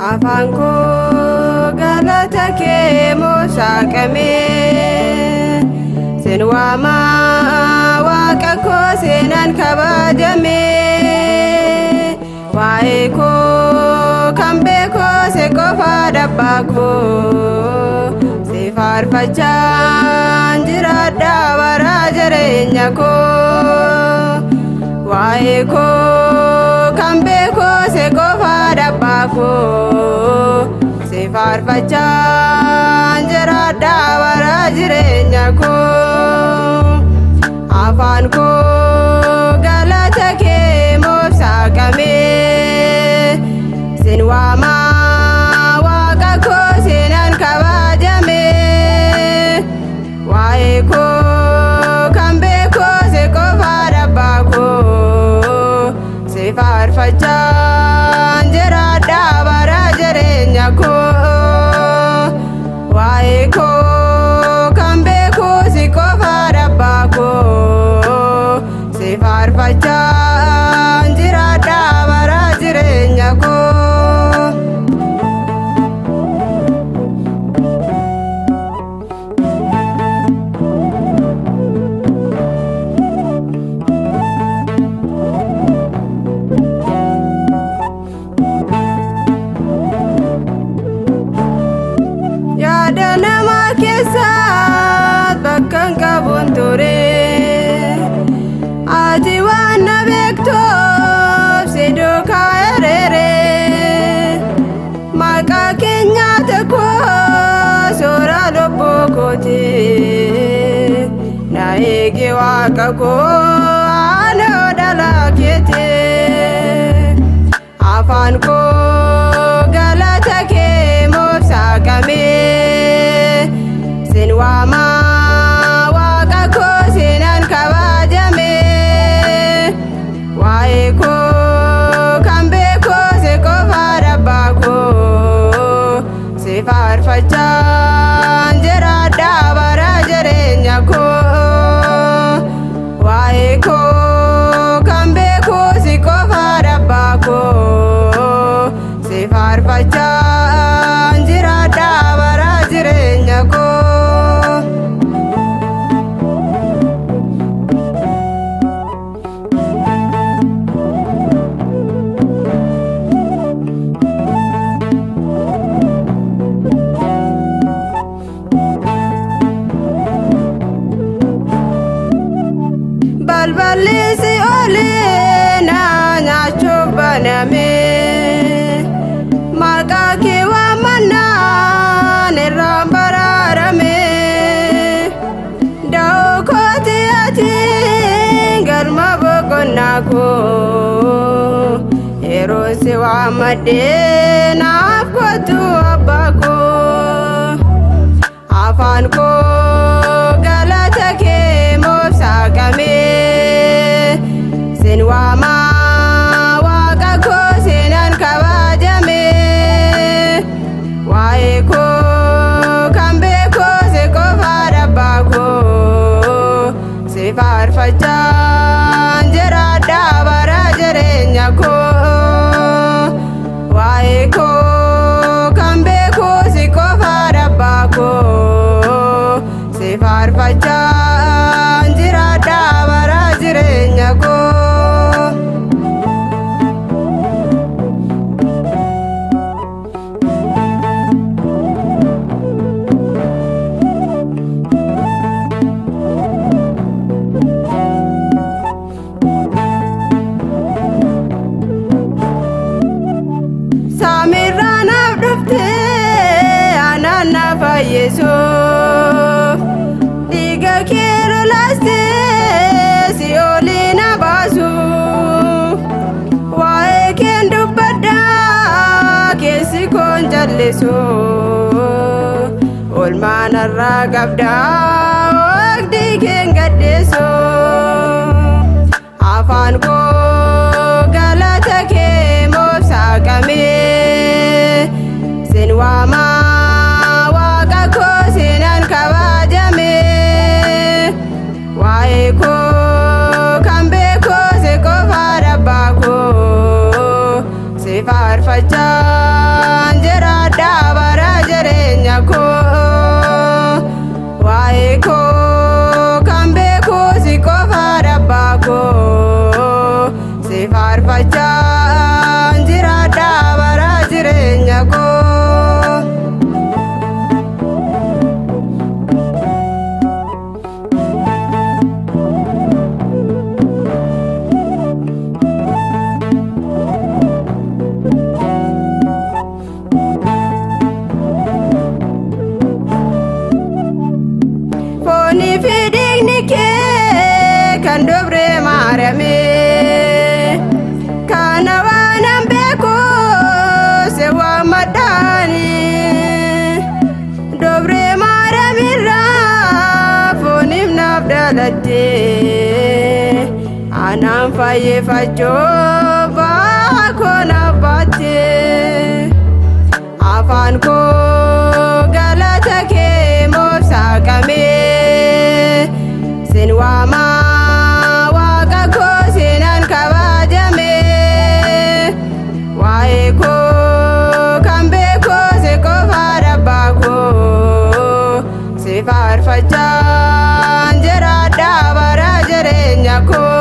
Afanko galata ke mosakame senwama waqa ko senan kabajame waeko kambe ko se kofa dabako se farfachan jirada warajere ko waeko kambe ko se kofa dabako se farfachan jirada warajere ko afan ko galata ke mosakame senwama waqa ko senan kabajame waeko kambe ko se kofa dabako se farfachan jirada warajere ko waeko kambe ko se kofa dabako se farfachan jirada warajere ko Nama kesat bakkan kabun ture ati wana bekto sedo kaerere maka kenya teko sora lopokote na ege wakako ano dalakete afan ko galata ke mosakame senwama waqa ko senan kabajame waeko kambe ko se kofa dabako se farfachan jirada warajere ko waeko kambe ko se kofa dabako se farfachan jirada warajere ko balbalisi ole na nyacho baname maka ke wa mana ne rambararame dao ko tiati galma bokonako ero se wa madena ko tu abako afan ko galata ke mosakame senwama waqa ko senan kabajame waeko kambe ko se kofa dabako se farfachan jirada warajere ko waeko kambe ko se kofa dabako se farfachan jirada warajere ko gaddeessu olmaan irraa qabdaa waqtii keen gaddeessu afaan koo galata kee moofsaa qabee sin waamaa waaqa koo sinan kabajame waa'ee koo kan beekoo si qofaa dhabbaa koo si faarfachaan jiraadha bara jireenya koo waa'ee koo kan beekoo si qofaa dhabbaa koo si faarfachaan jiraadha bara jireenya koo. Fooni fi dhiigni kee kan dobre maarame kana waanan beeku si waamadhaani dobre maaramirraa fooniif naaf dhalatte anaan fayyifachuu baakoo naaf baatte afaan koo galata kee moofsaa qabee sin waamaa waaqa koo sinan kabajame waa'ee koo kan beekoo si qofaa dhabbaa koo si faarfachaan jiraadha bara jireenya koo.